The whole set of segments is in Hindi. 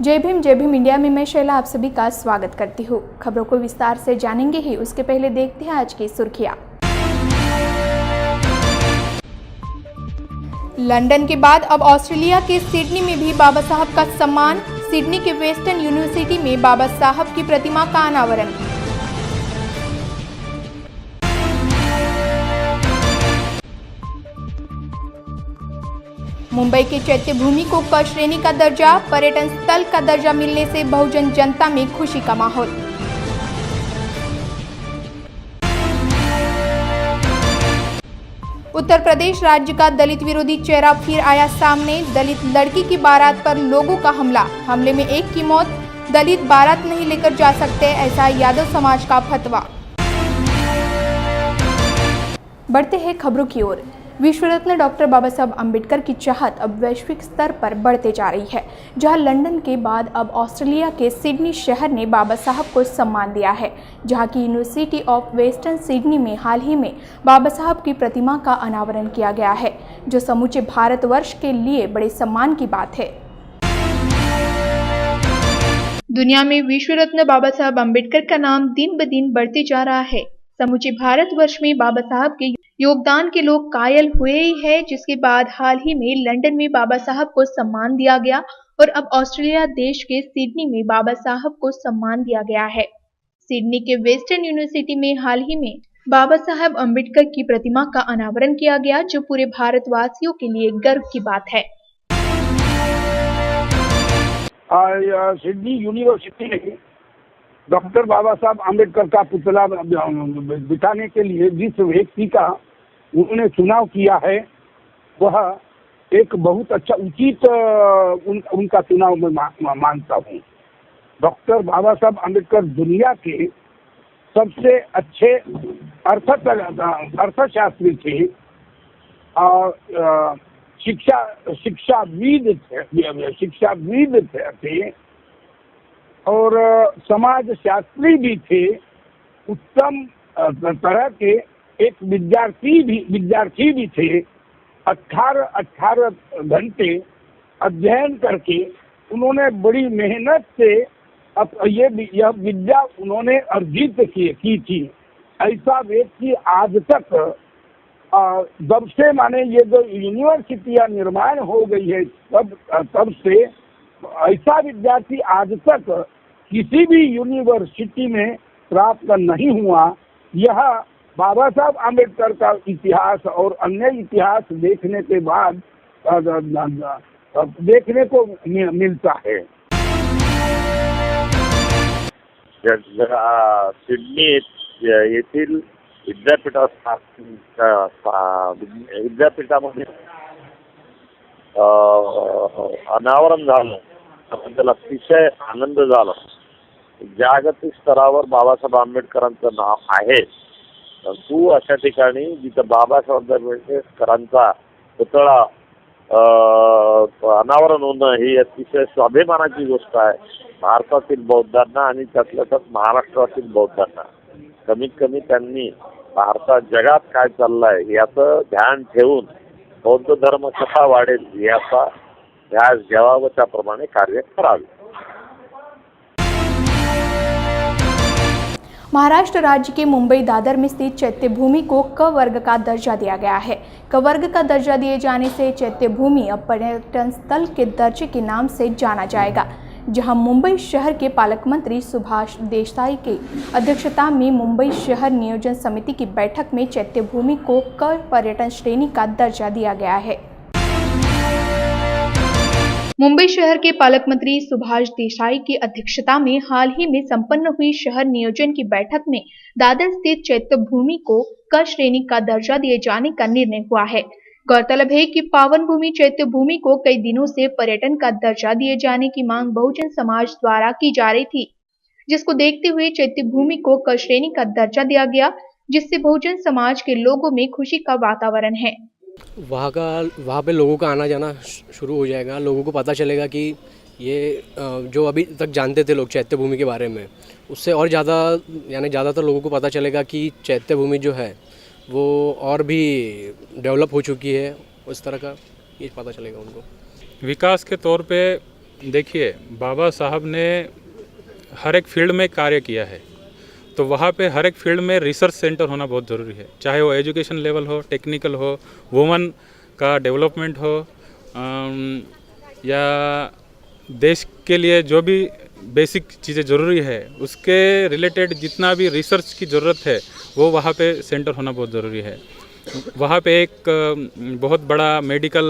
जय भीम इंडिया में मैं शैला आप सभी का स्वागत करती हूँ। खबरों को विस्तार से जानेंगे ही, उसके पहले देखते हैं आज की सुर्खियाँ। लंदन के बाद अब ऑस्ट्रेलिया के सिडनी में भी बाबा साहब का सम्मान। सिडनी के वेस्टर्न यूनिवर्सिटी में बाबा साहब की प्रतिमा का अनावरण। मुंबई के चैत्य भूमि को क श्रेणी का दर्जा, पर्यटन स्थल का दर्जा मिलने से बहुजन जनता में खुशी का माहौल। उत्तर प्रदेश राज्य का दलित विरोधी चेहरा फिर आया सामने। दलित लड़की की बारात पर लोगों का हमले में एक की मौत। दलित बारात नहीं लेकर जा सकते, ऐसा यादव समाज का फतवा। बढ़ते हैं खबरों की ओर। विश्व रत्न डॉक्टर बाबा साहब अम्बेडकर की चाहत अब वैश्विक स्तर पर बढ़ते जा रही है, जहां लंदन के बाद अब ऑस्ट्रेलिया के सिडनी शहर ने बाबा साहब को सम्मान दिया है, जहां की यूनिवर्सिटी ऑफ वेस्टर्न सिडनी में हाल ही में बाबा साहब की प्रतिमा का अनावरण किया गया है, जो समूचे भारतवर्ष के लिए बड़े सम्मान की बात है। दुनिया में विश्व रत्न बाबा साहब अम्बेडकर का नाम दिन ब दिन बढ़ते जा रहा है। समूचे भारतवर्ष में बाबा साहब के योगदान के लोग कायल हुए ही है, जिसके बाद हाल ही में लंदन में बाबा साहब को सम्मान दिया गया और अब ऑस्ट्रेलिया देश के सिडनी में बाबा साहब को सम्मान दिया गया है। सिडनी के वेस्टर्न यूनिवर्सिटी में हाल ही में बाबा साहब अम्बेडकर की प्रतिमा का अनावरण किया गया, जो पूरे भारतवासियों के लिए गर्व की बात है। सिडनी यूनिवर्सिटी ने डॉक्टर बाबा साहब आम्बेडकर का पुतला बिठाने के लिए जिस व्यक्ति का उन्होंने चुनाव किया है, वह एक बहुत अच्छा उचित उनका चुनाव मैं मानता हूँ। डॉक्टर बाबा साहब आम्बेडकर दुनिया के सबसे अच्छे अर्थशास्त्री थे और शिक्षाविद थे और समाज शास्त्री भी थे। उत्तम तरह के एक विद्यार्थी भी थे। 18 घंटे अध्ययन करके उन्होंने बड़ी मेहनत से यह विद्या उन्होंने अर्जित की थी। ऐसा व्यक्ति आज तक जब से माने ये जो यूनिवर्सिटियां निर्माण हो गई है तब से ऐसा विद्यार्थी आज तक किसी भी यूनिवर्सिटी में प्राप्त नहीं हुआ। यह बाबा साहब आम्बेडकर का इतिहास और अन्य इतिहास देखने के बाद देखने को मिलता है। सिडनी येथील विद्यापीठामध्ये अनावरण झालं त्याबद्दल अतिशय आनंद झाला। जागतिक स्तरावर बाबासाहेब आंबेडकरांचं नाव आहे, परंतु अशा ठिकाणी जिथं बाबासाहेब आंबेडकरांचा पुतळा अनावरण होणं ही अतिशय स्वाभिमानाची गोष्ट आहे भारतातील बौद्धांना आणि त्यातल्या त्यात महाराष्ट्रातील बौद्धांना। कमीत कमी त्यांनी भारतात जगात काय चाललंय याचं ध्यान ठेवून बौद्ध धर्म कसा वाढेल याचा ध्यास घ्यावा व त्याप्रमाणे कार्य करावे। महाराष्ट्र राज्य के मुंबई दादर में स्थित चैत्य भूमि को क वर्ग का दर्जा दिया गया है। क वर्ग का दर्जा दिए जाने से चैत्य भूमि अब पर्यटन स्थल के दर्जे के नाम से जाना जाएगा, जहां मुंबई शहर के पालक मंत्री सुभाष देसाई की अध्यक्षता में मुंबई शहर नियोजन समिति की बैठक में चैत्य भूमि को क पर्यटन श्रेणी का दर्जा दिया गया है। मुंबई शहर के पालक मंत्री सुभाष देसाई की अध्यक्षता में हाल ही में संपन्न हुई शहर नियोजन की बैठक में दादर स्थित चैत्य भूमि को क श्रेणी का दर्जा दिए जाने का निर्णय हुआ है। गौरतलब है कि पावन भूमि चैत्य भूमि को कई दिनों से पर्यटन का दर्जा दिए जाने की मांग बहुजन समाज द्वारा की जा रही थी, जिसको देखते हुए चैत्य भूमि को क श्रेणी का दर्जा दिया गया, जिससे बहुजन समाज के लोगों में खुशी का वातावरण है। वहाँ पे लोगों का आना जाना शुरू हो जाएगा। लोगों को पता चलेगा कि ये जो अभी तक जानते थे लोग चैत्य भूमि के बारे में, उससे और ज़्यादा यानी ज़्यादातर लोगों को पता चलेगा कि चैत्य भूमि जो है वो और भी डेवलप हो चुकी है। उस तरह का ये पता चलेगा उनको। विकास के तौर पे देखिए, बाबा साहब ने हर एक फील्ड में कार्य किया है, तो वहाँ पे हर एक फील्ड में रिसर्च सेंटर होना बहुत ज़रूरी है, चाहे वो एजुकेशन लेवल हो, टेक्निकल हो, वुमन का डेवलपमेंट हो, या देश के लिए जो भी बेसिक चीज़ें ज़रूरी है उसके रिलेटेड जितना भी रिसर्च की ज़रूरत है वो वहाँ पे सेंटर होना बहुत ज़रूरी है। वहाँ पे एक बहुत बड़ा मेडिकल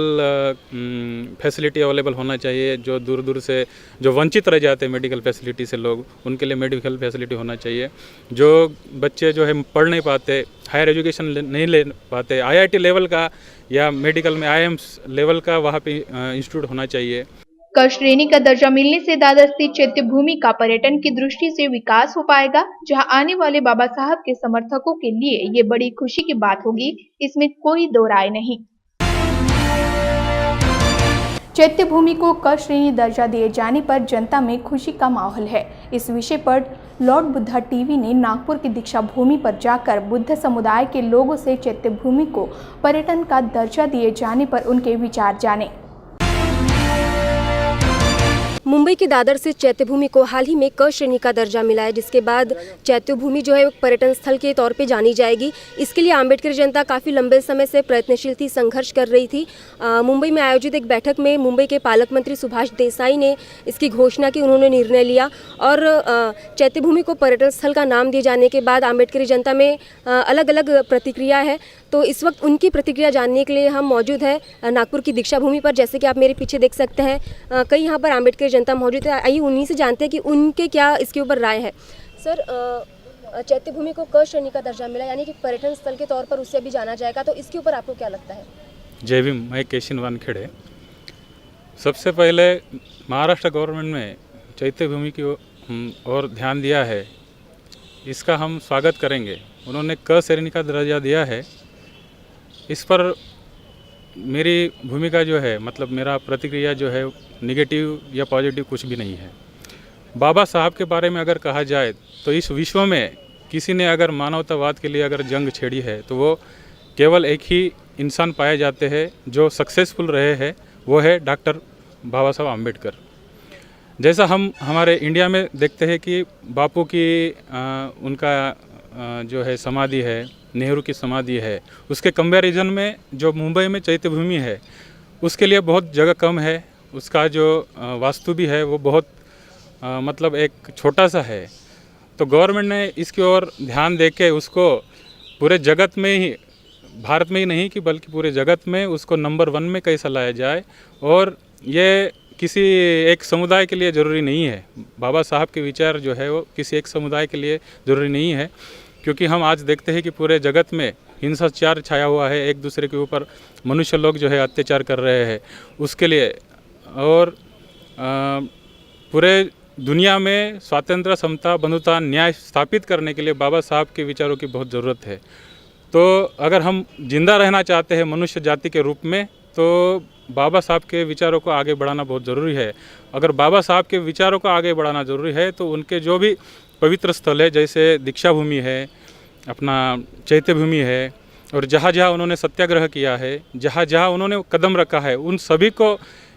फैसिलिटी अवेलेबल होना चाहिए। जो दूर दूर से जो वंचित रह जाते हैं मेडिकल फैसिलिटी से लोग, उनके लिए मेडिकल फैसिलिटी होना चाहिए। जो बच्चे जो है पढ़ नहीं पाते, हायर एजुकेशन नहीं ले पाते, IIT लेवल का या मेडिकल में IIMS लेवल का वहाँ पे इंस्टीट्यूट होना चाहिए। क श्रेणी का दर्जा मिलने से दादर स्थित चैत्य भूमि का पर्यटन की दृष्टि से विकास हो पाएगा, जहां आने वाले बाबा साहब के समर्थकों के लिए ये बड़ी खुशी की बात होगी, इसमें कोई दो राय नहीं। चैत्य भूमि को क श्रेणी दर्जा दिए जाने पर जनता में खुशी का माहौल है। इस विषय पर लॉर्ड बुद्धा टीवी ने नागपुर की दीक्षा भूमि पर जाकर बुद्ध समुदाय के लोगों से चैत्य भूमि को पर्यटन का दर्जा दिए जाने पर उनके विचार जाने। मुंबई के दादर से चैत्य भूमि को हाल ही में क श्रेणी का दर्जा मिला है, जिसके बाद चैत्य भूमि जो है एक पर्यटन स्थल के तौर पे जानी जाएगी। इसके लिए अम्बेडकर जनता काफ़ी लंबे समय से प्रयत्नशील थी, संघर्ष कर रही थी। मुंबई में आयोजित एक बैठक में मुंबई के पालक मंत्री सुभाष देसाई ने इसकी घोषणा की, उन्होंने निर्णय लिया और चैत्य भूमि को पर्यटन स्थल का नाम दिए जाने के बाद अम्बेडकरी जनता में अलग अलग प्रतिक्रिया है। तो इस वक्त उनकी प्रतिक्रिया जानने के लिए हम मौजूद हैं नागपुर की दीक्षा भूमि पर। जैसे कि आप मेरे पीछे देख सकते हैं कई यहाँ पर अम्बेडकर जनता मौजूद है। आइए उन्हीं से जानते हैं कि उनके क्या इसके ऊपर राय है। सर, चैत्य भूमि को क श्रेणी का दर्जा मिला, यानी कि पर्यटन स्थल के तौर पर उससे भी जाना जाएगा, तो इसके ऊपर आपको क्या लगता है? जय भीम। मैं केशिन वानखेड़े। सबसे पहले महाराष्ट्र गवर्नमेंट में चैत्य भूमि की ओर ध्यान दिया है, इसका हम स्वागत करेंगे। उन्होंने क श्रेणी का दर्जा दिया है, इस पर मेरी भूमिका जो है, मतलब मेरा प्रतिक्रिया जो है निगेटिव या पॉजिटिव कुछ भी नहीं है। बाबा साहब के बारे में अगर कहा जाए तो इस विश्व में किसी ने अगर मानवतावाद के लिए अगर जंग छेड़ी है तो वो केवल एक ही इंसान पाए जाते हैं जो सक्सेसफुल रहे हैं, वो है डॉक्टर बाबा साहब आम्बेडकर। जैसा हम हमारे इंडिया में देखते हैं कि बापू की उनका जो है समाधि है, नेहरू की समाधि है, उसके कंपैरिजन में जो मुंबई में चैत्य भूमि है उसके लिए बहुत जगह कम है। उसका जो वास्तु भी है वो बहुत मतलब एक छोटा सा है। तो गवर्नमेंट ने इसकी ओर ध्यान दे के उसको पूरे जगत में ही, भारत में ही नहीं कि बल्कि पूरे जगत में उसको नंबर 1 में कैसा लाया जाए। और ये किसी एक समुदाय के लिए ज़रूरी नहीं है। बाबा साहब के विचार जो है वो किसी एक समुदाय के लिए ज़रूरी नहीं है, क्योंकि हम आज देखते हैं कि पूरे जगत में हिंसाचार छाया हुआ है, एक दूसरे के ऊपर मनुष्य लोग जो है अत्याचार कर रहे हैं उसके लिए। और पूरे दुनिया में स्वातंत्र्य, समता, बंधुता, न्याय स्थापित करने के लिए बाबा साहब के विचारों की बहुत ज़रूरत है। तो अगर हम जिंदा रहना चाहते हैं मनुष्य जाति के रूप में, तो बाबा साहब के विचारों को आगे बढ़ाना बहुत ज़रूरी है। अगर बाबा साहब के विचारों को आगे बढ़ाना ज़रूरी है तो उनके जो भी पवित्र स्थल है, जैसे दीक्षा भूमि है, अपना चैत्य भूमि है, और जहाँ जहाँ उन्होंने सत्याग्रह किया है, जहाँ जहाँ उन्होंने कदम रखा है, उन सभी को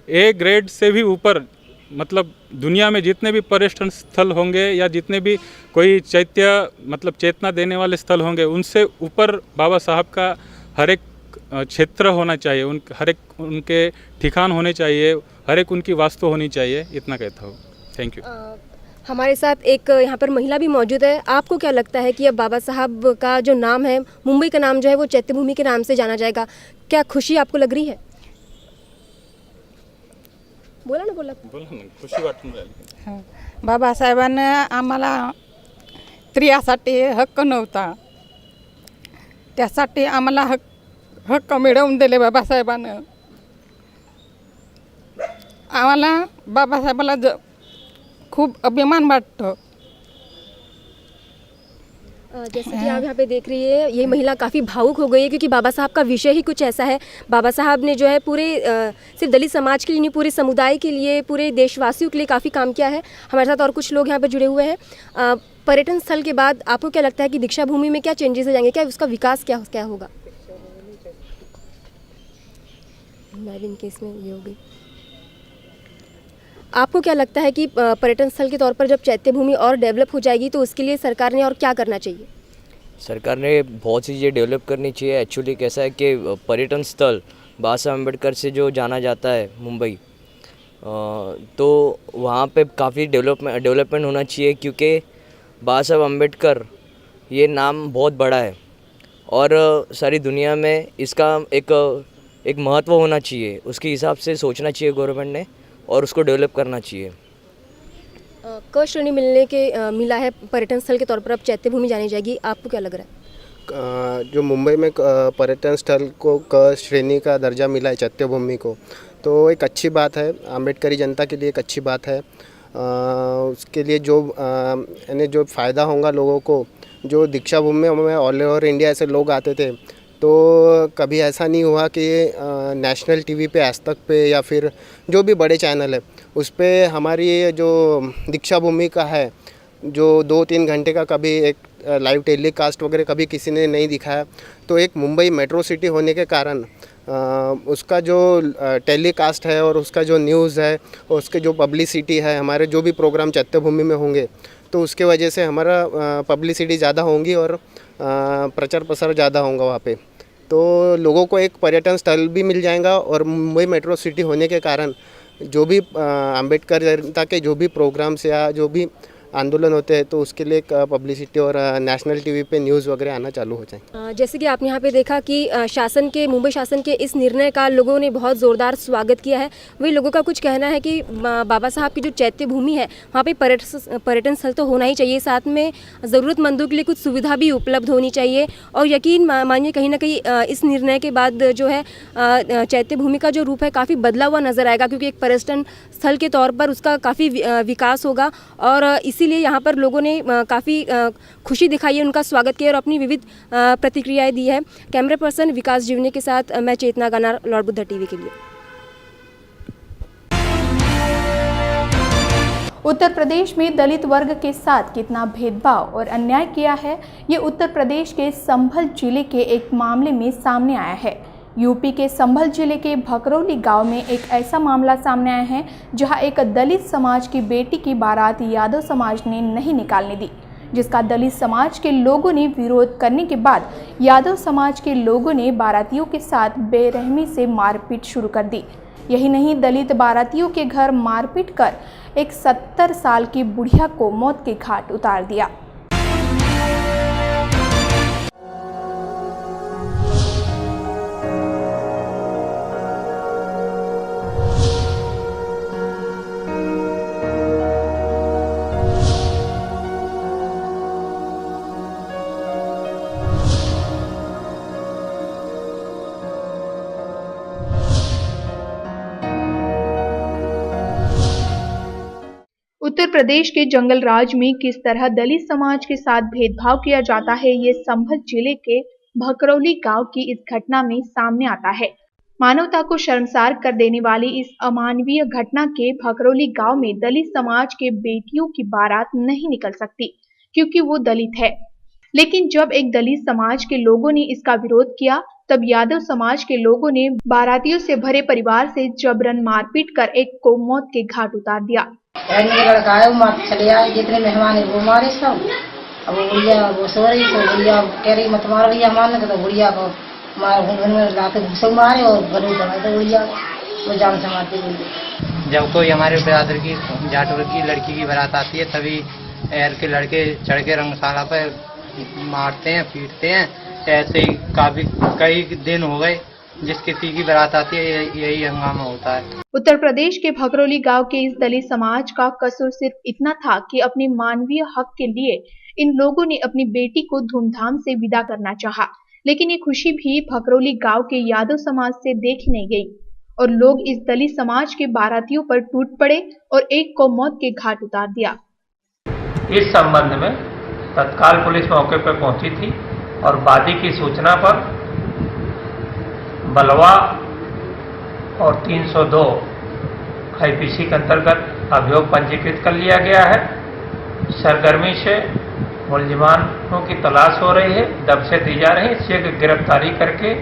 A ग्रेड से भी ऊपर, मतलब दुनिया में जितने भी पर्यटन स्थल होंगे या जितने भी कोई चैत्य मतलब चेतना देने वाले स्थल होंगे, उनसे ऊपर बाबा साहब का हर एक क्षेत्र होना चाहिए, हर एक उनके ठिकान होने चाहिए, हर एक उनकी वास्तु होनी चाहिए। इतना कहता हूँ। Thank you. हमारे साथ एक यहाँ पर महिला भी मौजूद है। आपको क्या लगता है कि अब बाबा साहब का जो नाम है, मुंबई का नाम जो है वो चैत्य भूमि के नाम से जाना जाएगा, क्या खुशी आपको लग रही है? बोला ना, खुशी वाटून राहिली। बाबासाहेबांना आम्हाला स्त्रियासाठी हक्क नव्हता, त्यासाठी आम्हाला हक्क मिळवून दिले बाबासाहेबांना। आम्हाला बाबासाहेबाला खूब अभिमान वाटतो। जैसे कि आप यहाँ पे देख रही है, ये महिला काफ़ी भावुक हो गई है, क्योंकि बाबा साहब का विषय ही कुछ ऐसा है। बाबा साहब ने जो है पूरे सिर्फ दलित समाज के लिए नहीं, पूरे समुदाय के लिए, पूरे देशवासियों के लिए काफ़ी काम किया है। हमारे साथ और कुछ लोग यहाँ पे जुड़े हुए हैं। पर्यटन स्थल के बाद आपको क्या लगता है कि दीक्षा भूमि में क्या चेंजेस हो जाएंगे, क्या उसका विकास क्या होगा? केस में ये होगी। आपको क्या लगता है कि पर्यटन स्थल के तौर पर जब चैत्य भूमि और डेवलप हो जाएगी तो उसके लिए सरकार ने और क्या करना चाहिए? सरकार ने बहुत सी चीज़ें डेवलप करनी चाहिए। एक्चुअली कैसा है कि पर्यटन स्थल बाबा साहब अम्बेडकर से जो जाना जाता है मुंबई, तो वहाँ पे काफ़ी डेवलपमेंट होना चाहिए, क्योंकि बाबा साहब अम्बेडकर ये नाम बहुत बड़ा है और सारी दुनिया में इसका एक महत्व होना चाहिए। उसके हिसाब से सोचना चाहिए गवर्नमेंट ने और उसको डेवलप करना चाहिए। क श्रेणी मिला है पर्यटन स्थल के तौर पर, अब चैत्य भूमि जानी जाएगी, आपको क्या लग रहा है? जो मुंबई में पर्यटन स्थल को क श्रेणी का दर्जा मिला है चैत्य भूमि को, तो एक अच्छी बात है, अम्बेडकरी जनता के लिए एक अच्छी बात है। उसके लिए जो यानी जो फ़ायदा होगा लोगों को, जो दीक्षा भूमि में ऑल ओवर इंडिया से लोग आते थे, तो कभी ऐसा नहीं हुआ कि नेशनल टीवी पे, आज तक पे या फिर जो भी बड़े चैनल है उस पे हमारी जो दीक्षा भूमि का है जो 2-3 घंटे का कभी एक लाइव टेलीकास्ट वगैरह कभी किसी ने नहीं दिखाया। तो एक मुंबई मेट्रो सिटी होने के कारण उसका जो टेलीकास्ट है और उसका जो न्यूज़ है और उसके जो पब्लिसिटी है, हमारे जो भी प्रोग्राम चैत्य भूमि में होंगे तो उसके वजह से हमारा पब्लिसिटी ज़्यादा होंगी और प्रचार प्रसार ज़्यादा होगा वहाँ पे। तो लोगों को एक पर्यटन स्थल भी मिल जाएगा और मुंबई मेट्रो सिटी होने के कारण जो भी अम्बेडकर जनता के जो भी प्रोग्राम्स या जो भी आंदोलन होते हैं तो उसके लिए पब्लिसिटी और नेशनल टीवी पे न्यूज़ वगैरह आना चालू हो जाए। जैसे कि आपने यहाँ पे देखा कि मुंबई शासन के इस निर्णय का लोगों ने बहुत ज़ोरदार स्वागत किया है। वही लोगों का कुछ कहना है कि बाबा साहब की जो चैत्य भूमि है वहाँ पे पर्यटन स्थल तो होना ही चाहिए, साथ में ज़रूरतमंदों के लिए कुछ सुविधा भी उपलब्ध होनी चाहिए। और यकीन मानिए कहीं ना कहीं इस निर्णय के बाद जो है चैत्य भूमि का जो रूप है काफ़ी बदला हुआ नज़र आएगा, क्योंकि एक पर्यटन स्थल के तौर पर उसका काफ़ी विकास होगा और इसीलिए यहाँ पर लोगों ने काफ़ी खुशी दिखाई है, उनका स्वागत किया और अपनी विविध प्रतिक्रियाएं दी है। कैमरा पर्सन विकास जीवने के साथ मैं चेतना गानार, लॉर्ड बुद्धा टीवी के लिए। उत्तर प्रदेश में दलित वर्ग के साथ कितना भेदभाव और अन्याय किया है, ये उत्तर प्रदेश के संभल जिले के एक मामले में सामने आया है। यूपी के संभल जिले के भकरौली गांव में एक ऐसा मामला सामने आया है जहां एक दलित समाज की बेटी की बारात यादव समाज ने नहीं निकालने दी, जिसका दलित समाज के लोगों ने विरोध करने के बाद यादव समाज के लोगों ने बारातियों के साथ बेरहमी से मारपीट शुरू कर दी। यही नहीं, दलित बारातियों के घर मारपीट कर एक 70 साल की बुढ़िया को मौत के घाट उतार दिया। उत्तर प्रदेश के जंगल राज में किस तरह दलित समाज के साथ भेदभाव किया जाता है, ये संभल जिले के भकरौली गांव की इस घटना में सामने आता है। मानवता को शर्मसार कर देने वाली इस अमानवीय घटना के भकरौली गांव में दलित समाज के बेटियों की बारात नहीं निकल सकती क्योंकि वो दलित है। लेकिन जब एक दलित समाज के लोगों ने इसका विरोध किया तब यादव समाज के लोगों ने बारातियों से भरे परिवार से जबरन मारपीट कर एक को मौत के घाट उतार दिया। लड़का आया, मार चले आए, जितने मेहमान है वो मारे सब। अब वो गुड़िया वो सो रही तो गुड़िया कह रही मत मारो भैया, मारने तो गुड़िया को लाते घुसे मारे और गले दबाए तो गुड़िया वो जान से मारती गई। जब कोई हमारे बिरादर की जाटवर की लड़की की बारात आती है तभी एर के लड़के चढ़ के रंगशाला पे मारते हैं, पीटते हैं। ऐसे ही काफी कई दिन हो गए जिस किसी की बारात आती है यही हंगामा होता है। उत्तर प्रदेश के भकरौली गांव के इस दलित समाज का कसूर सिर्फ इतना था कि अपने मानवीय हक के लिए इन लोगों ने अपनी बेटी को धूमधाम से विदा करना चाहा, लेकिन ये खुशी भी भकरौली गांव के यादव समाज से देखी नहीं गई और लोग इस दलित समाज के बारातियों पर टूट पड़े और एक को मौत के घाट उतार दिया। इस संबंध में तत्काल पुलिस मौके पर पहुंची थी और वादी की सूचना पर बलवा और 302 IPC के अंतर्गत अभियोग पंजीकृत कर लिया गया है। सरगर्मी से मुलजिमानों की तलाश हो रही है, दबिशें दी जा रही है। शीघ्र गिरफ्तारी करके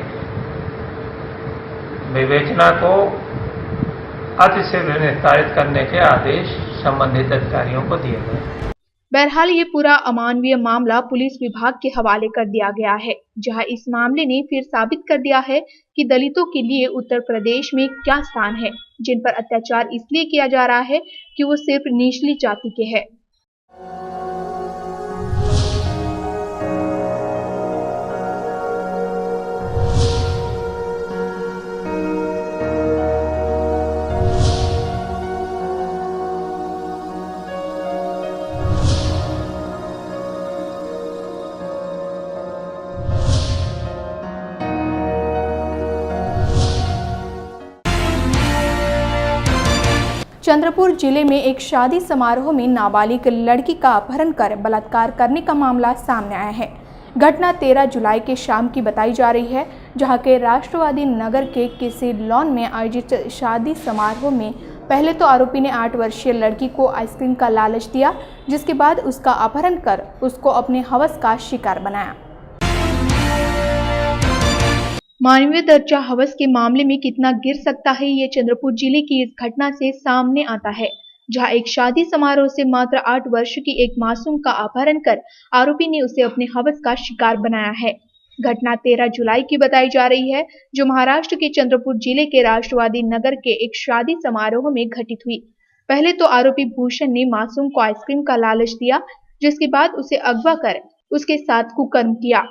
विवेचना को अतिशीघ्र निस्तारित करने के आदेश संबंधित अधिकारियों को दिए गए। बहरहाल ये पूरा अमानवीय मामला पुलिस विभाग के हवाले कर दिया गया है, जहां इस मामले ने फिर साबित कर दिया है कि दलितों के लिए उत्तर प्रदेश में क्या स्थान है, जिन पर अत्याचार इसलिए किया जा रहा है कि वो सिर्फ निचली जाति के हैं। चंद्रपुर जिले में एक शादी समारोह में नाबालिग लड़की का अपहरण कर बलात्कार करने का मामला सामने आया है। घटना 13 जुलाई के शाम की बताई जा रही है, जहां के राष्ट्रवादी नगर के किसी लॉन में आयोजित शादी समारोह में पहले तो आरोपी ने 8 वर्षीय लड़की को आइसक्रीम का लालच दिया, जिसके बाद उसका अपहरण कर उसको अपने हवस का शिकार बनाया। मानवीय दर्जा हवस के मामले में कितना गिर सकता है, ये चंद्रपुर जिले की इस घटना से सामने आता है, जहां एक शादी समारोह से मात्र 8 वर्ष की एक मासूम का अपहरण कर आरोपी ने उसे अपने हवस का शिकार बनाया है। घटना 13 जुलाई की बताई जा रही है, जो महाराष्ट्र के चंद्रपुर जिले के राष्ट्रवादी नगर के एक शादी समारोह में घटित हुई। पहले तो आरोपी भूषण ने मासूम को आइसक्रीम का लालच दिया, जिसके बाद उसे अगवा कर उसके साथ कुकर्म किया।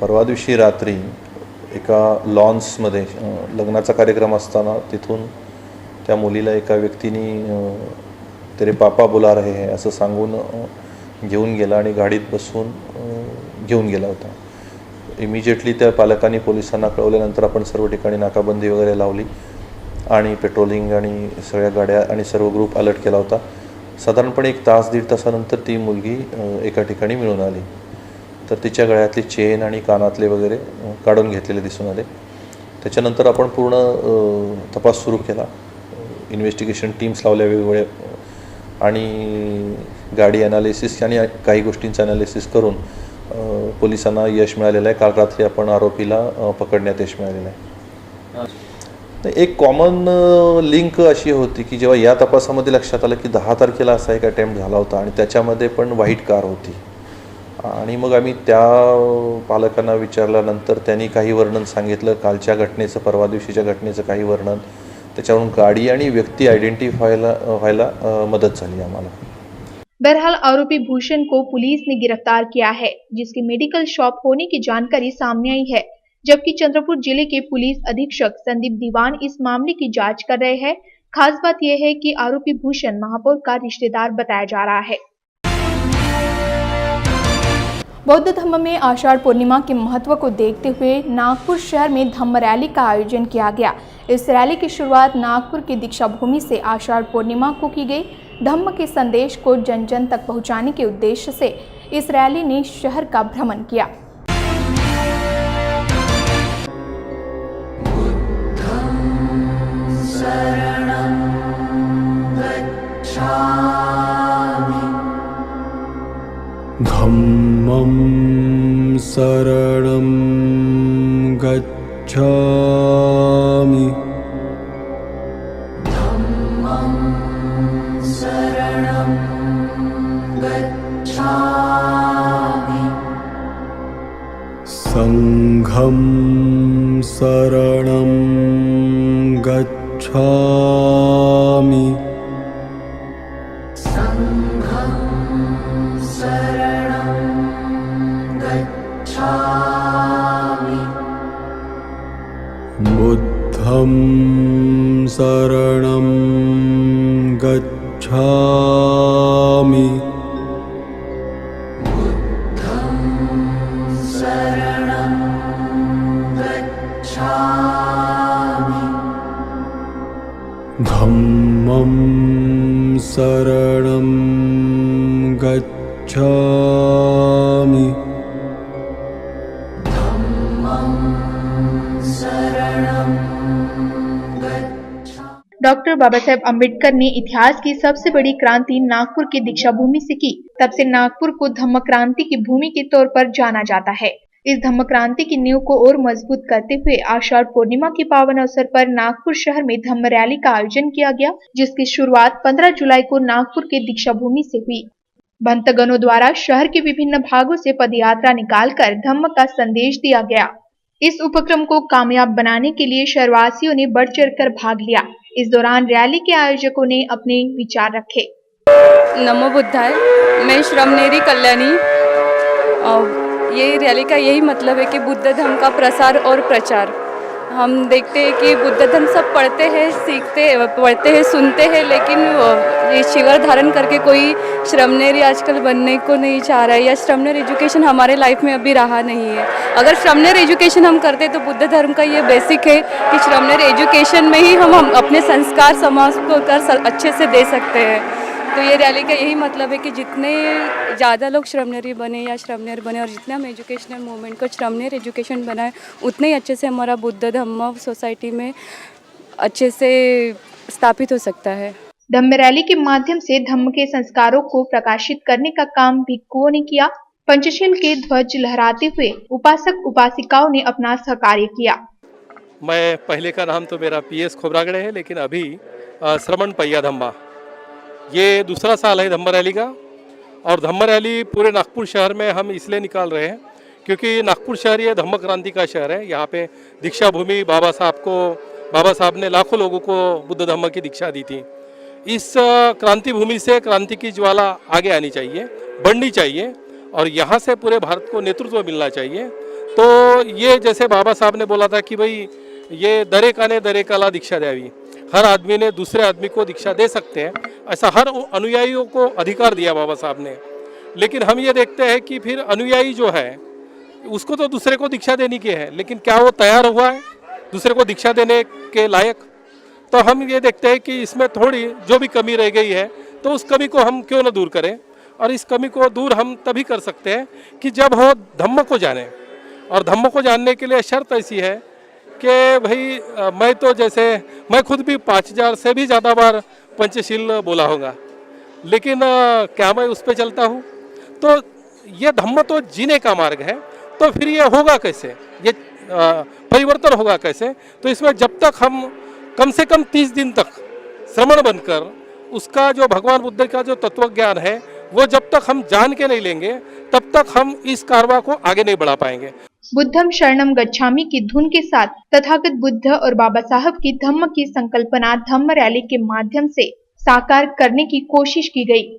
परवा दिवशी रात्री एका लॉन्समध्ये लग्नाचा कार्यक्रम असताना तिथून त्या मुलीला एका व्यक्तीने तेरे पापा बुला रहे हैं असं सांगून घेऊन गेला आणि गाडीत बसून घेऊन गेला होता। इमिजिएटली त्या पालकांनी पोलिसांना कळवल्यानंतर आपण सर्व ठिकाणी नाकाबंदी वगैरे लावली आणि पेट्रोलिंग आणि सगळ्या गाड्या आणि सर्व ग्रुप अलर्ट केला होता। साधारणपणे 1 तास 1.5 तासानंतर ती मुलगी एका ठिकाणी मिळून आली, तर तिच्या गळ्यातली चेन आणि कानातले वगैरे काढून घेतलेले दिसून आले। त्याच्यानंतर आपण पूर्ण तपास सुरू केला, इन्व्हेस्टिगेशन टीम्स लावल्या वेगवेगळ्या आणि गाडी ॲनालिसिस आणि काही गोष्टींचं ॲनालिसिस करून पोलिसांना यश मिळालेलं आहे। काल रात्री आपण आरोपीला पकडण्यात यश मिळालेलं आहे। एक कॉमन लिंक अशी होती की जेव्हा या तपासामध्ये लक्षात आलं की 10 तारखेला असा एक अटेम्प्ट झाला होता आणि त्याच्यामध्ये पण व्हाईट कार होती आणि मग आम्ही त्या पालकांना विचारल्यानंतर त्यांनी काही वर्णन सांगितलं, कालच्या घटनेचं, परवा दिवशीच्या घटनेचं काही वर्णन, त्याच्यावरून गाडी आणि व्यक्ती आयडेंटिफाई व्हायला मदत झाली आम्हाला। बहरहाल आरोपी भूषण को पुलिस ने गिरफ्तार किया है, जिसकी मेडिकल शॉप होने की जानकारी सामने आई है, जबकि चंद्रपुर जिले के पुलिस अधीक्षक संदीप दीवान इस मामले की जांच कर रहे हैं। खास बात यह है कि आरोपी भूषण महापौर का रिश्तेदार बताया जा रहा है। बौद्ध धम्म में आषाढ़ पूर्णिमा के महत्व को देखते हुए नागपुर शहर में धम्म रैली का आयोजन किया गया। इस रैली की शुरुआत नागपुर की दीक्षा भूमि से आषाढ़ पूर्णिमा को की गई। धम्म के संदेश को जन जन तक पहुंचाने के उद्देश्य से इस रैली ने शहर का भ्रमण किया। धम्मं शरणं गच्छामि। धम्मं शरणं गच्छामि। संघं शरणं गच्छामि। बुद्धं शरणं गच्छामि। बुद्धं शरणं गच्छामि। धम्मं शरणं गच्छामि। डॉक्टर बाबा साहेब अम्बेडकर ने इतिहास की सबसे बड़ी क्रांति नागपुर की दीक्षा भूमि से की। तब से नागपुर को धम्म क्रांति की भूमि के तौर पर जाना जाता है। इस धम्म क्रांति की नींव को और मजबूत करते हुए आषाढ़ पूर्णिमा के पावन अवसर पर नागपुर शहर में धम्म रैली का आयोजन किया गया, जिसकी शुरुआत 15 जुलाई को नागपुर के दीक्षा भूमि से हुई। भक्तगणों द्वारा शहर के विभिन्न भागों से पदयात्रा निकालकर धम्म का संदेश दिया गया। इस उपक्रम को कामयाब बनाने के लिए शहरवासियों ने बढ़ चढ़कर भाग लिया। इस दौरान रैली के आयोजकों ने अपने विचार रखे। नमो बुद्धाय, मैं श्रमनेरी कल्याणी। ये रैली का यही मतलब है कि बुद्ध धर्म का प्रसार और प्रचार। हम देखते हैं कि बुद्ध धर्म सब पढ़ते हैं, पढ़ते हैं, सुनते हैं, लेकिन ये शिविर धारण करके कोई श्रमनेरी आजकल बनने को नहीं चाह रहा है, या श्रमनेर एजुकेशन हमारे लाइफ में अभी रहा नहीं है। अगर श्रमनेर एजुकेशन हम करते तो बुद्ध धर्म का ये बेसिक है कि श्रमनेर एजुकेशन में ही हम अपने संस्कार समाज को अच्छे से दे सकते हैं। तो ये रैली का यही मतलब है कि जितने ज़्यादा लोग श्रमनेरी बने या श्रमनेर बने और जितने हम एजुकेशनल मूवमेंट को श्रमनेर एजुकेशन बनाए, उतने ही अच्छे से हमारा बुद्ध धम्म सोसाइटी में अच्छे से स्थापित हो सकता है। धम्म रैली के माध्यम से धम्म के संस्कारों को प्रकाशित करने का काम भिक्षुओं ने किया। पंचशील के ध्वज लहराते हुए उपासक उपासिकाओं ने अपना सहकार्य किया। मैं पहले का नाम तो मेरा PS खोबरागड़े है, लेकिन अभी श्रमण पैया धम्मा, ये दूसरा साल है धम्म रैली का। और धम्म रैली पूरे नागपुर शहर में हम इसलिए निकाल रहे हैं क्योंकि नागपुर शहर ये धम्म क्रांति का शहर है। यहाँ पे दीक्षा भूमि, बाबा साहब ने लाखों लोगों को बुद्ध धम्म की दीक्षा दी थी। इस क्रांति भूमि से क्रांति की ज्वाला आगे आनी चाहिए, बढ़नी चाहिए, और यहाँ से पूरे भारत को नेतृत्व मिलना चाहिए। तो ये जैसे बाबा साहब ने बोला था कि भाई ये दरेकाने दरेकाला दीक्षा द्यावी, हर आदमी ने दूसरे आदमी को दीक्षा दे सकते हैं, ऐसा हर अनुयायियों को अधिकार दिया बाबा साहब ने। लेकिन हम ये देखते हैं कि फिर अनुयायी जो है उसको तो दूसरे को दीक्षा देनी की है, लेकिन क्या वो तैयार हुआ है दूसरे को दीक्षा देने के लायक? तो हम ये देखते हैं कि इसमें थोड़ी जो भी कमी रह गई है, तो उस कमी को हम क्यों न दूर करें। और इस कमी को दूर हम तभी कर सकते हैं कि जब वो धम्म को जाने, और धम्म को जानने के लिए शर्त ऐसी है कि भाई मैं खुद भी 5000 से भी ज़्यादा बार पंचशील बोला होगा, लेकिन क्या मैं उस पर चलता हूँ? तो ये धम्म तो जीने का मार्ग है, तो फिर ये होगा कैसे, ये परिवर्तन होगा कैसे? तो इसमें जब तक हम कम से कम 30 दिन तक श्रमण बनकर उसका जो भगवान बुद्ध का जो तत्व ज्ञान है वो जब तक हम जान के नहीं लेंगे, तब तक हम इस कारवां को आगे नहीं बढ़ा पाएंगे। बुद्धम शरणम गच्छामि की धुन के साथ तथागत बुद्ध और बाबा साहब की धम्म की संकल्पना धम्म रैली के माध्यम से साकार करने की कोशिश की गई।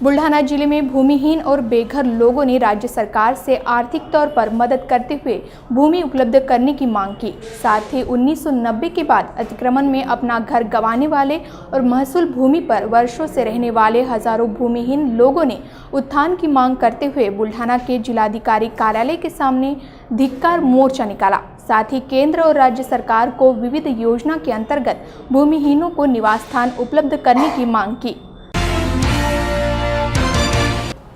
बुल्ढाना जिले में भूमिहीन और बेघर लोगों ने राज्य सरकार से आर्थिक तौर पर मदद करते हुए भूमि उपलब्ध करने की मांग की। साथ ही 1990 के बाद अतिक्रमण में अपना घर गंवाने वाले और महसूल भूमि पर वर्षों से रहने वाले हजारों भूमिहीन लोगों ने उत्थान की मांग करते हुए बुल्ढाना के जिलाधिकारी कार्यालय के सामने धिक्कार मोर्चा निकाला। साथ ही केंद्र और राज्य सरकार को विविध योजना के अंतर्गत भूमिहीनों को निवास स्थान उपलब्ध करने की मांग की।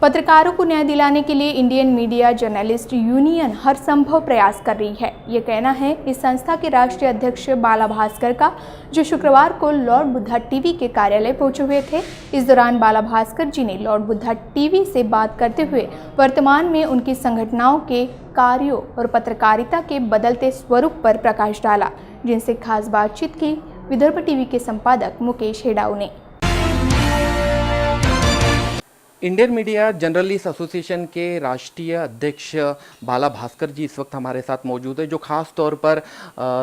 पत्रकारों को न्याय दिलाने के लिए इंडियन मीडिया जर्नलिस्ट यूनियन हर संभव प्रयास कर रही है, ये कहना है इस संस्था के राष्ट्रीय अध्यक्ष बाला भास्कर का, जो शुक्रवार को लॉर्ड बुद्धा टीवी के कार्यालय पहुंचे हुए थे। इस दौरान बाला भास्कर जी ने लॉर्ड बुद्धा टीवी से बात करते हुए वर्तमान में उनकी संगठनाओं के कार्यों और पत्रकारिता के बदलते स्वरूप पर प्रकाश डाला, जिनसे खास बातचीत की विदर्भ टीवी के संपादक मुकेश हेडाऊ ने। इंडियन मीडिया जर्नलिस्ट एसोसिएशन के राष्ट्रीय अध्यक्ष बाला भास्कर जी इस वक्त हमारे साथ मौजूद है, जो खास तौर पर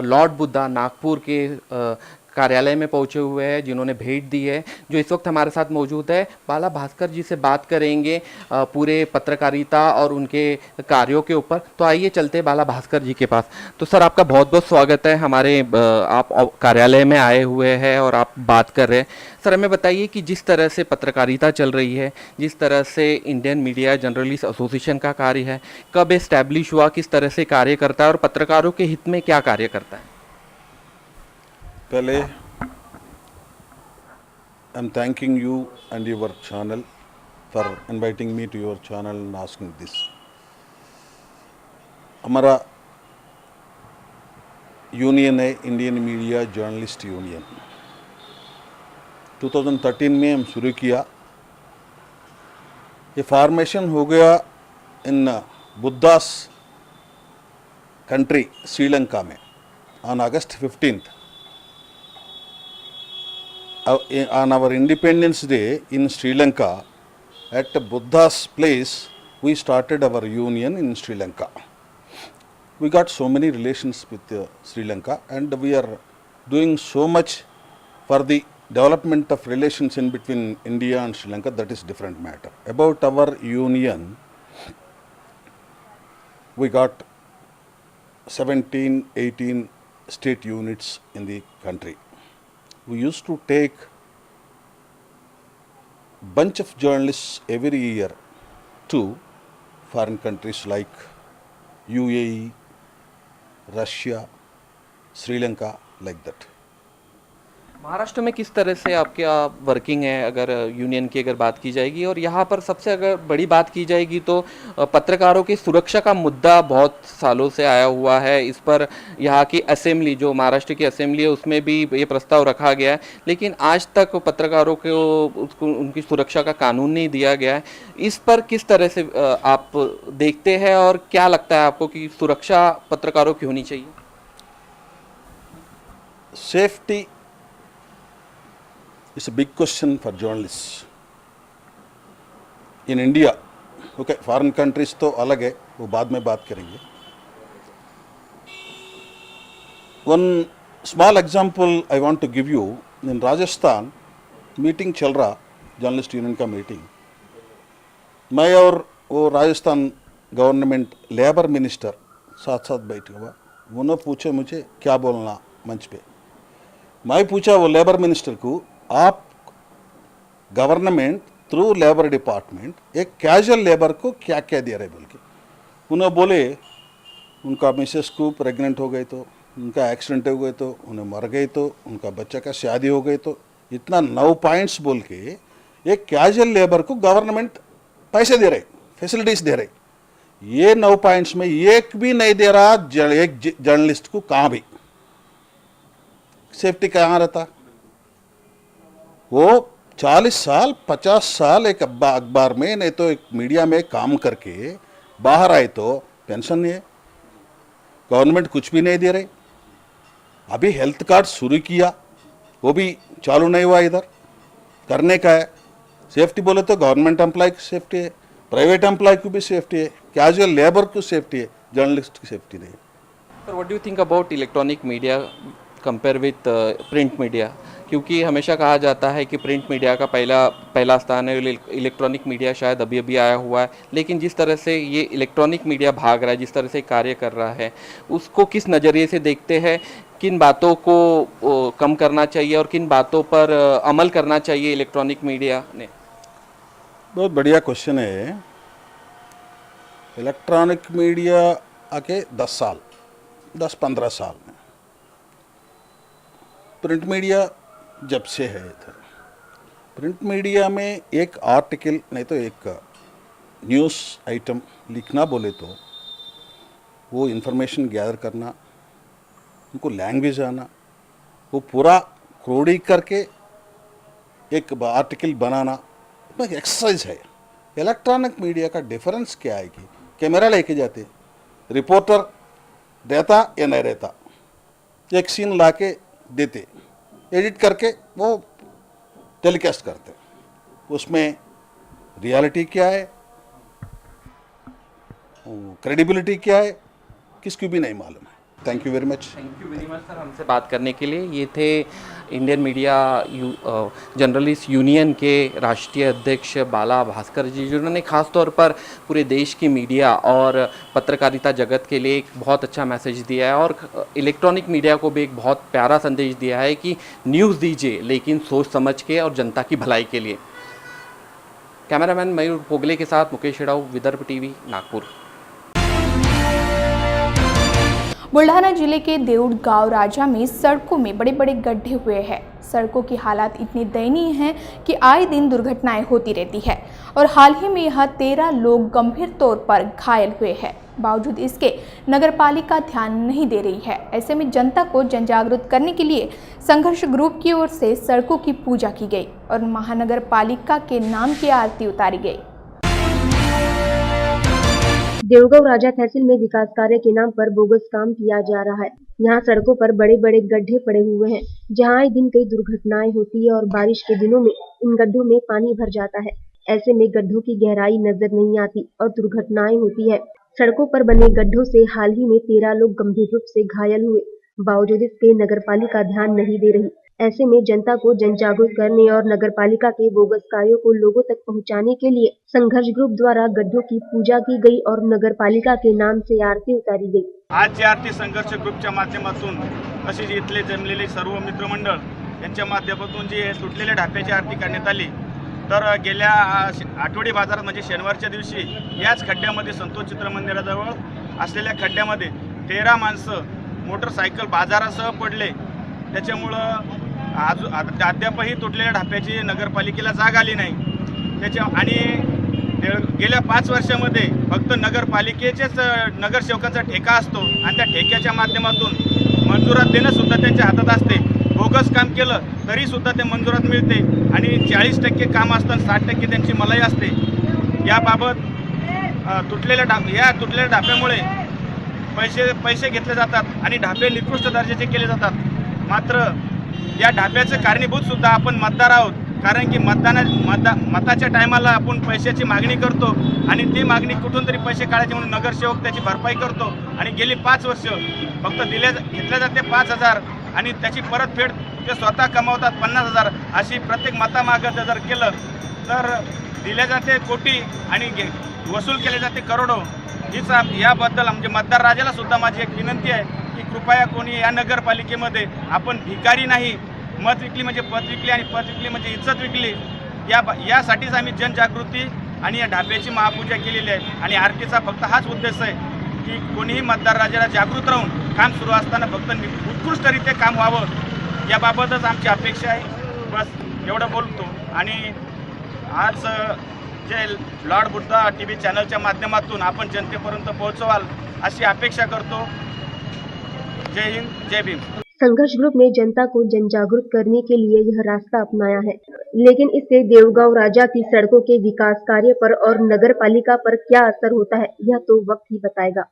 लॉर्ड बुद्धा नागपुर के कार्यालय में पहुंचे हुए हैं, जिन्होंने भेंट दी है, जो इस वक्त हमारे साथ मौजूद है। बाला भास्कर जी से बात करेंगे पूरे पत्रकारिता और उनके कार्यों के ऊपर। तो आइए चलते हैं बाला भास्कर जी के पास। तो सर, आपका बहुत बहुत स्वागत है हमारे, आप कार्यालय में आए हुए हैं और आप बात कर रहे हैं। सर, हमें बताइए कि जिस तरह से पत्रकारिता चल रही है, जिस तरह से इंडियन मीडिया जर्नलिस्ट एसोसिएशन का कार्य है, कब एस्टैब्लिश हुआ, किस तरह से कार्य करता है और पत्रकारों के हित में क्या कार्य करता है? पहले I am thanking you and your channel for inviting me to your channel and asking this. हमारा यूनियन है इंडियन मीडिया जर्नलिस्ट यूनियन। 2013 में हम शुरू किया। ये फॉर्मेशन हो गया in Buddha's country, Sri Lanka, में on August 15th. On our Independence Day in Sri Lanka, at Buddha's place, we started our union in Sri Lanka. We got so many relations with Sri Lanka, and we are doing so much for the development of relations in between India and Sri Lanka. That is different matter. About our union, we got 17, 18 state units in the country. We used to take bunch of journalists every year to foreign countries like UAE, Russia, Sri Lanka, like that. Maharashtra में किस तरह से आपके वर्किंग है अगर यूनियन की अगर बात की जाएगी, और यहाँ पर सबसे अगर बड़ी बात की जाएगी तो पत्रकारों की सुरक्षा का मुद्दा बहुत सालों से आया हुआ है। इस पर यहाँ की असेंबली, जो महाराष्ट्र की असेंबली है, उसमें भी ये प्रस्ताव रखा गया है, लेकिन आज तक पत्रकारों को उनकी सुरक्षा का कानून नहीं दिया गया है। इस पर किस तरह से आप देखते हैं और क्या लगता है आपको कि सुरक्षा पत्रकारों की होनी चाहिए? Safety is a big question for journalists in India. Okay, foreign countries तो अलग है, वो बाद में बात करेंगे. One small example I want to give you. In Rajasthan, meeting चल रहा, जर्नलिस्ट यूनियन का मीटिंग. मैं और वो राजस्थान गवर्नमेंट लेबर मिनिस्टर साथ साथ बैठे हुआ. उन्होंने पूछे मुझे क्या बोलना मंच पे. मैं पूछा वो लेबर मिनिस्टर को, आप गवर्नमेंट थ्रू लेबर डिपार्टमेंट एक कैजुअल लेबर को क्या क्या दे रहे बोल के. उन्होंने बोले उनका मिसेस को प्रेग्नेंट हो गई तो, उनका एक्सीडेंट हो गए तो, उन्हें मर गए तो, उनका बच्चा का शादी हो गई तो, इतना 9 पॉइंट्स बोल के एक कैजुअल लेबर को गवर्नमेंट पैसे दे रहे, फैसिलिटीज दे रहे. ये 9 पॉइंट्स में एक भी नहीं दे रहा एक जर्नलिस्ट को. कहाँ भी सेफ्टी कहाँ रहता? वो 40 साल 50 साल एक अखबार में नहीं तो एक मीडिया में काम करके बाहर आए तो पेंशन नहीं है, गवर्नमेंट कुछ भी नहीं दे रहे. अभी हेल्थ कार्ड शुरू किया, वो भी चालू नहीं हुआ, इधर करने का है. सेफ्टी बोले तो गवर्नमेंट एम्प्लॉय की सेफ्टी है, प्राइवेट एम्प्लॉय को भी सेफ्टी है, कैजुअल लेबर को सेफ्टी है, जर्नलिस्ट की सेफ्टी नहीं. Sir, what do you think about electronic media compare with print media? क्योंकि हमेशा कहा जाता है कि प्रिंट मीडिया का पहला स्थान है, इलेक्ट्रॉनिक मीडिया शायद अभी अभी आया हुआ है, लेकिन जिस तरह से ये इलेक्ट्रॉनिक मीडिया भाग रहा है, जिस तरह से कार्य कर रहा है, उसको किस नज़रिए से देखते हैं? किन बातों को कम करना चाहिए और किन बातों पर अमल करना चाहिए इलेक्ट्रॉनिक मीडिया ने? बहुत बढ़िया क्वेश्चन है. इलेक्ट्रॉनिक मीडिया आके 10-15 साल में, प्रिंट मीडिया जब से है इधर. प्रिंट मीडिया में एक आर्टिकल नहीं तो एक न्यूज़ आइटम लिखना बोले तो वो इंफॉर्मेशन गैदर करना, उनको लैंग्वेज आना, वो पूरा क्रोडी करके एक आर्टिकल बनाना एक एक्सरसाइज है. इलेक्ट्रॉनिक मीडिया का डिफरेंस क्या है कि कैमरा लेके जाते, रिपोर्टर रहता या नहीं रहता, एक सीन ला के देते, एडिट करके वो टेलीकास्ट करते. उसमें रियलिटी क्या है, क्रेडिबिलिटी क्या है, किसको भी नहीं मालूम है. Thank you very much. Thank you very much sir हमसे बात करने के लिए. ये थे इंडियन मीडिया जर्नलिस्ट यूनियन के राष्ट्रीय अध्यक्ष बाला भास्कर जी, जिन्होंने खास तौर पर पूरे देश की मीडिया और पत्रकारिता जगत के लिए एक बहुत अच्छा मैसेज दिया है और इलेक्ट्रॉनिक मीडिया को भी एक बहुत प्यारा संदेश दिया है कि न्यूज़ दीजिए लेकिन सोच समझ के और जनता की भलाई के लिए. कैमरामैन मयूर पोगले के साथ मुकेश हेड़ाऊ, विदर्भ टीवी, नागपुर. बुल्ढाना जिले के देउड़ गांव राजा में सड़कों में बड़े बड़े गड्ढे हुए हैं. सड़कों की हालात इतनी दयनीय हैं कि आए दिन दुर्घटनाएं होती रहती है और हाल ही में यहां 13 लोग गंभीर तौर पर घायल हुए हैं. बावजूद इसके नगरपालिका ध्यान नहीं दे रही है. ऐसे में जनता को जनजागरूक करने के लिए संघर्ष ग्रुप की ओर से सड़कों की पूजा की गई और महानगर पालिका के नाम की आरती उतारी गई. देवगांव राजा तहसील में विकास कार्य के नाम पर बोगस काम किया जा रहा है। यहाँ सड़कों पर बड़े बड़े गड्ढे पड़े हुए हैं, जहाँ आए दिन कई दुर्घटनाएं होती है और बारिश के दिनों में इन गड्ढों में पानी भर जाता है। ऐसे में गड्ढों की गहराई नजर नहीं आती और दुर्घटनाएं होती है। सड़कों पर बने गड्ढों से हाल ही में 13 लोग गंभीर रूप से घायल हुए। बावजूद इसके नगरपालिका ध्यान नहीं दे रही। ऐसे में जनता को जन जागरूक करने और नगरपालिका के बोगस कार्यों को लोगों तक पहुंचाने के लिए संघर्ष ग्रुप द्वारा गड्ढों की पूजा की गई और नगरपालिका के नाम से आरती उतारी गई। आजची आरती संघर्ष ग्रुपच्या माध्यमातून तसेच इथले जमलेले सर्व मित्रमंडळ यांच्या माध्यमातून जी तुटलेल्या ढाप्याची आरती करण्यात आली। तर गेल्या आठवडी बाजारात म्हणजे शनिवारच्या दिवशी याच खड्ड्यामध्ये संतोष चित्रमंदिराजवळ असलेल्या खड्ड्यामध्ये 13 माणसं मोटरसायकल बाजारासह पडले। त्याच्यामुळं अद्यापही तुटलेल्या ढाप्याची नगरपालिकेला जाग आली नाही। आणि गेल्या 5 वर्षामध्ये फक्त नगरपालिकेचेच नगरसेवकाचा ठेका असतो आणि त्या ठेक्याच्या माध्यमातून मंजुरात देणं सुद्धा त्यांच्या हातात असते। बोगस काम केलं तरी सुद्धा ते मंजुरात मिळते आणि 40% काम असताना 60% त्यांची मलाई असते। याबाबत तुटलेल्या ढाप्यामुळे पैसे घेतले जातात आणि ढापे निकृष्ट दर्जाचे केले जातात। मात्र या ढाप्याचं कारणीभूत सुद्धा आपण मतदार आहोत, कारण की मताच्या टायमाला आपण पैशाची मागणी करतो आणि ती मागणी कुठून तरी पैसे काढायचे म्हणून नगरसेवक त्याची भरपाई करतो आणि गेली 5 वर्ष फक्त घेतल्या जाते 5,000 आणि त्याची परतफेड ते स्वतः कमावतात 50,000। अशी प्रत्येक मतामागं जर केलं तर दिल्या जाते कोटी आणि वसूल केले जाते करोडो। हीच याबद्दल म्हणजे मतदार राजाला सुद्धा माझी एक विनंती आहे की कृपया कोणी या नगरपालिकेमध्ये आपण भिकारी नाही, मत विकली म्हणजे पत विकली आणि पत विकली म्हणजे इज्जत विकली, यासाठीच आम्ही जनजागृती आणि या ढाब्याची महापूजा केलेली आहे। आणि आरतीचा फक्त हाच उद्देश आहे की कोणीही मतदार राजाला जागृत राहून काम सुरू असताना फक्त उत्कृष्टरित्या काम व्हावं, याबाबतच आमची अपेक्षा आहे। बस एवढं बोलतो आणि आज जे लॉर्ड बुद्धा TV चॅनलच्या माध्यमातून आपण जनतेपर्यंत पोहोचवाल अशी अपेक्षा करतो। जय हिंद, जय भीम। संघर्ष ग्रुप ने जनता को जन जागरूक करने के लिए यह रास्ता अपनाया है, लेकिन इससे देवगांव राजा की सड़कों के विकास कार्य पर और नगर पालिका पर क्या असर होता है, यह तो वक्त ही बताएगा।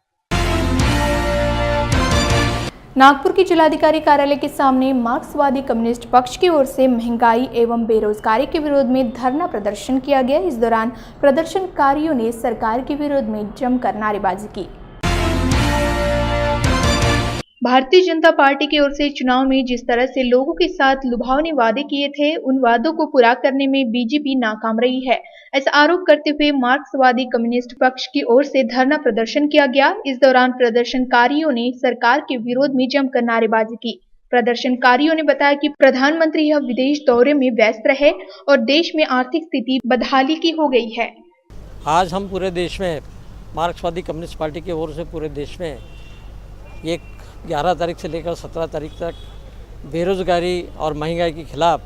नागपुर की जिलाधिकारी कार्यालय के सामने मार्क्सवादी कम्युनिस्ट पक्ष की ओर से महंगाई एवं बेरोजगारी के विरोध में धरना प्रदर्शन किया गया। इस दौरान प्रदर्शनकारियों ने सरकार के विरोध में जमकर नारेबाजी की। भारतीय जनता पार्टी की ओर से चुनाव में जिस तरह से लोगों के साथ लुभावने वादे किए थे, उन वादों को पूरा करने में बीजेपी नाकाम रही है, ऐसा आरोप करते हुए मार्क्सवादी कम्युनिस्ट पक्ष की ओर से धरना प्रदर्शन किया गया। इस दौरान प्रदर्शनकारियों ने सरकार के विरोध में जमकर नारेबाजी की। प्रदर्शनकारियों ने बताया कि प्रधानमंत्री यह विदेश दौरे में व्यस्त रहे और देश में आर्थिक स्थिति बदहाली की हो गई है। आज हम पूरे देश में मार्क्सवादी कम्युनिस्ट पार्टी की ओर से पूरे देश में एक 11 तारीख से लेकर 17 तारीख तक बेरोज़गारी और महंगाई के खिलाफ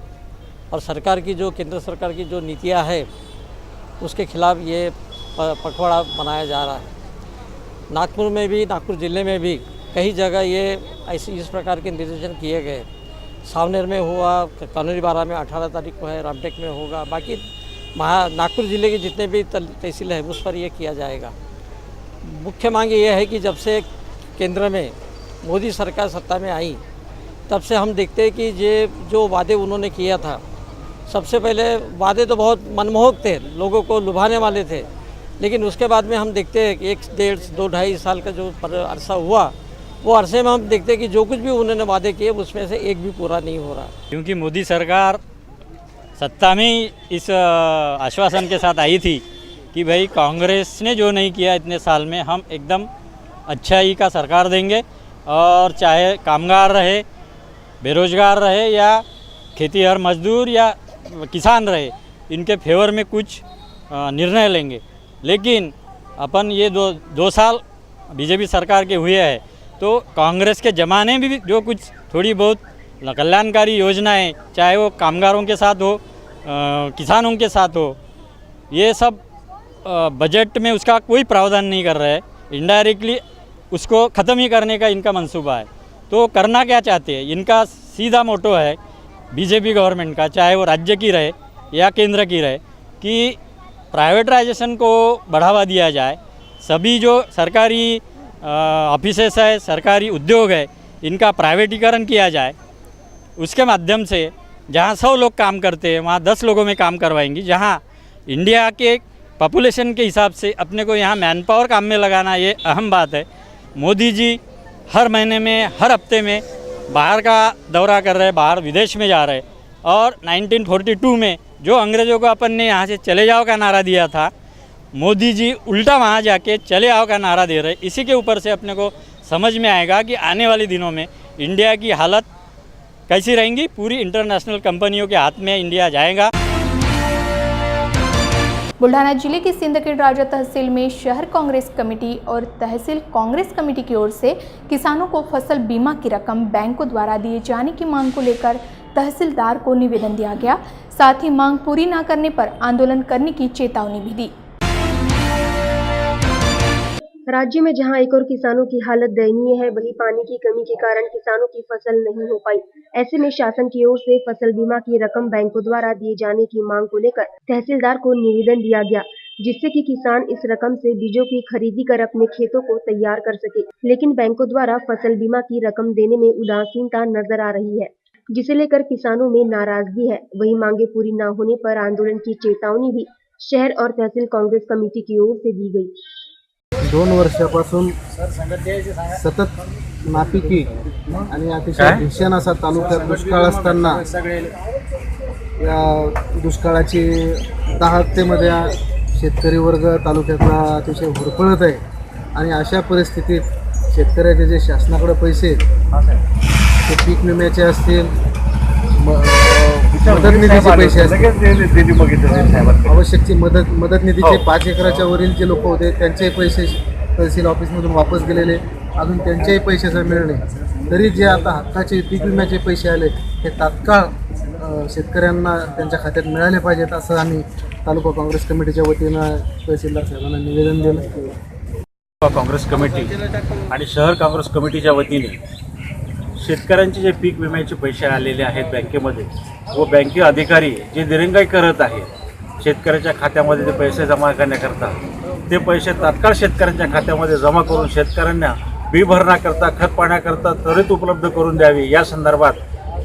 और सरकार की जो केंद्र सरकार की जो नीतियां है उसके खिलाफ ये पखवाड़ा मनाया जा रहा है। नागपुर में भी, नागपुर ज़िले में भी कई जगह ये इस प्रकार के निर्देशन किए गए। सावनेर में हुआ, कानूनी बारा में 18 तारीख को है, रामटेक में होगा, बाकी नागपुर ज़िले के जितने भी तहसील है उस पर यह किया जाएगा। मुख्य मांग ये है कि जब से केंद्र में मोदी सरकार सत्ता में आई तब से हम देखते हैं कि ये जो वादे उन्होंने किया था, सबसे पहले वादे तो बहुत मनमोहक थे, लोगों को लुभाने वाले थे, लेकिन उसके बाद में हम देखते हैं कि 1, 1.5, 2, 2.5 साल का जो अरसा हुआ, वो अरसे में हम देखते हैं कि जो कुछ भी उन्होंने वादे किए उसमें से एक भी पूरा नहीं हो रहा। क्योंकि मोदी सरकार सत्ता में इस आश्वासन के साथ आई थी कि भाई कांग्रेस ने जो नहीं किया इतने साल में हम एकदम अच्छाई का सरकार देंगे, और चाहे कामगार रहे, बेरोजगार रहे या खेतीहर मजदूर या किसान रहे, इनके फेवर में कुछ निर्णय लेंगे। लेकिन अपन ये दो साल बीजेपी सरकार के हुए हैं, तो कांग्रेस के ज़माने में भी जो कुछ थोड़ी बहुत कल्याणकारी योजनाएं, चाहे वो कामगारों के साथ हो, किसानों के साथ हो, ये सब बजट में उसका कोई प्रावधान नहीं कर रहे हैं। इनडायरेक्टली उसको ख़त्म ही करने का इनका मंसूबा है। तो करना क्या चाहते हैं, इनका सीधा मोटो है बीजेपी गवर्नमेंट का, चाहे वो राज्य की रहे या केंद्र की रहे, कि प्राइवेटाइजेशन को बढ़ावा दिया जाए, सभी जो सरकारी ऑफिसेस है, सरकारी उद्योग है, इनका प्राइवेटीकरण किया जाए। उसके माध्यम से जहाँ 100 लोग काम करते हैं वहाँ 10 लोगों में काम करवाएंगी। जहाँ इंडिया के पॉपुलेशन के हिसाब से अपने को यहाँ मैन पावर काम में लगाना ये अहम बात है। मोदी जी हर महीने में, हर हफ्ते में बाहर का दौरा कर रहे हैं, बाहर विदेश में जा रहे हैं। और 1942 में जो अंग्रेज़ों को अपन ने यहाँ से चले जाओ का नारा दिया था, मोदी जी उल्टा वहाँ जाके चले आओ का नारा दे रहे। इसी के ऊपर से अपने को समझ में आएगा कि आने वाले दिनों में इंडिया की हालत कैसी रहेंगी। पूरी इंटरनेशनल कंपनियों के हाथ में इंडिया जाएगा। बुल्ढाना जिले की सिंदखेड़ राजा तहसील में शहर कांग्रेस कमेटी और तहसील कांग्रेस कमेटी की ओर से किसानों को फसल बीमा की रकम बैंकों द्वारा दिए जाने की मांग को लेकर तहसीलदार को निवेदन दिया गया। साथ ही मांग पूरी न करने पर आंदोलन करने की चेतावनी भी दी। राज्य में जहां एक और किसानों की हालत दयनीय है, वहीं पानी की कमी के कारण किसानों की फसल नहीं हो पाई। ऐसे में शासन की ओर से फसल बीमा की रकम बैंकों द्वारा दिए जाने की मांग को लेकर तहसीलदार को निवेदन दिया गया, जिससे कि किसान इस रकम से बीजों की खरीदी कर अपने खेतों को तैयार कर सके। लेकिन बैंकों द्वारा फसल बीमा की रकम देने में उदासीनता नजर आ रही है, जिसे लेकर किसानों में नाराजगी है। वहीं मांगे पूरी न होने पर आंदोलन की चेतावनी भी शहर और तहसील कांग्रेस कमेटी की ओर से दी गई। 2 वर्षापासून सतत नापिकी आणि अतिशय भीषण असा तालुक्यात दुष्काळ असताना या दुष्काळाची दाहकतेमध्ये शेतकरी वर्ग तालुक्यातला अतिशय होरपळत आहे आणि अशा परिस्थितीत शेतकऱ्याचे जे शासनाकडे पैसे ते पीक विम्याचे असतील, मदत निधीचे पैसे असतील, आवश्यकची मदत निधीचे 5 एकराच्या वरील जे लोक होते त्यांचे पैसे तहसील ऑफिसमधून वापस गेलेले, अजून त्यांचेही पैसे जर मिळणे, तरी जे आता हक्काचे पीक विम्याचे पैसे आले हे तात्काळ शेतकऱ्यांना त्यांच्या खात्यात मिळाले पाहिजेत, असं आम्ही तालुका काँग्रेस कमिटीच्या वतीनं तहसीलदार साहेबांना निवेदन दिलं। काँग्रेस कमिटी आणि शहर काँग्रेस कमिटीच्या वतीने शेतकऱ्यांचे जे पीक विम्याचे पैसे आलेले आहेत बँकेमध्ये व बँके अधिकारी जे दिरंगाई करत आहेत शेतकऱ्याच्या खात्यामध्ये ते पैसे जमा करण्याकरता, ते पैसे तात्काळ शेतकऱ्यांच्या खात्यामध्ये जमा करून शेतकऱ्यांना बी भरणा करता, खत पाण्याकरता त्वरित उपलब्ध करून द्यावी, या संदर्भात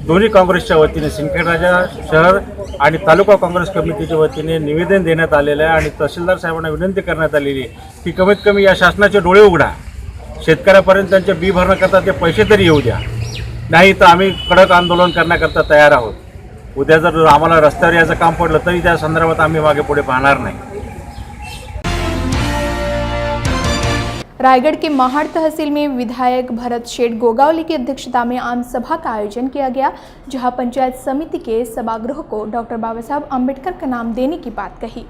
दोन्ही काँग्रेसच्या वतीने सिंदखेड राजा शहर आणि तालुका काँग्रेस कमिटीच्या वतीने निवेदन देण्यात आलेलं आहे। आणि तहसीलदार साहेबांना विनंती करण्यात आलेली आहे की कमीत कमी या शासनाचे डोळे उघडा, शेतकऱ्यापर्यंत त्यांचे बी भरणा करता ते पैसे तरी येऊ द्या, नाही तर आम्ही कडक आंदोलन करण्याकरता तयार आहोत। उद्या जर आम्हाला रस्त्यावर यायचं काम पडलं तरी त्या संदर्भात आम्ही मागे पुढे पाहणार नाही। रायगढ़ के महाड़ तहसील में विधायक भरत शेठ गोगावले की अध्यक्षता में आम सभा का आयोजन किया गया, जहां पंचायत समिति के सभागृह को डॉक्टर बाबा साहब अम्बेडकर का नाम देने की बात कही।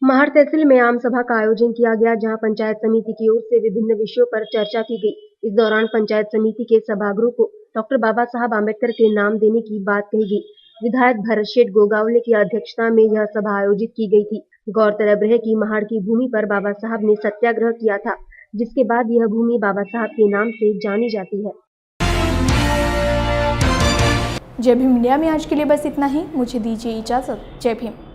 महाड़ तहसील में आम सभा का आयोजन किया गया, जहां पंचायत समिति की ओर से विभिन्न विषयों पर चर्चा की गई। इस दौरान पंचायत समिति के सभागृह को डॉक्टर बाबा साहब अम्बेडकर के नाम देने की बात कही गई। विधायक भरत शेठ गोगावले की अध्यक्षता में यह सभा आयोजित की गई थी। गौरतलब है कि महाड़ की भूमि पर बाबा साहब ने सत्याग्रह किया था, जिसके बाद यह भूमि बाबा साहब के नाम से जानी जाती है। जय भीम इंडिया में आज के लिए बस इतना ही। मुझे दीजिए इजाजत। जय भीम।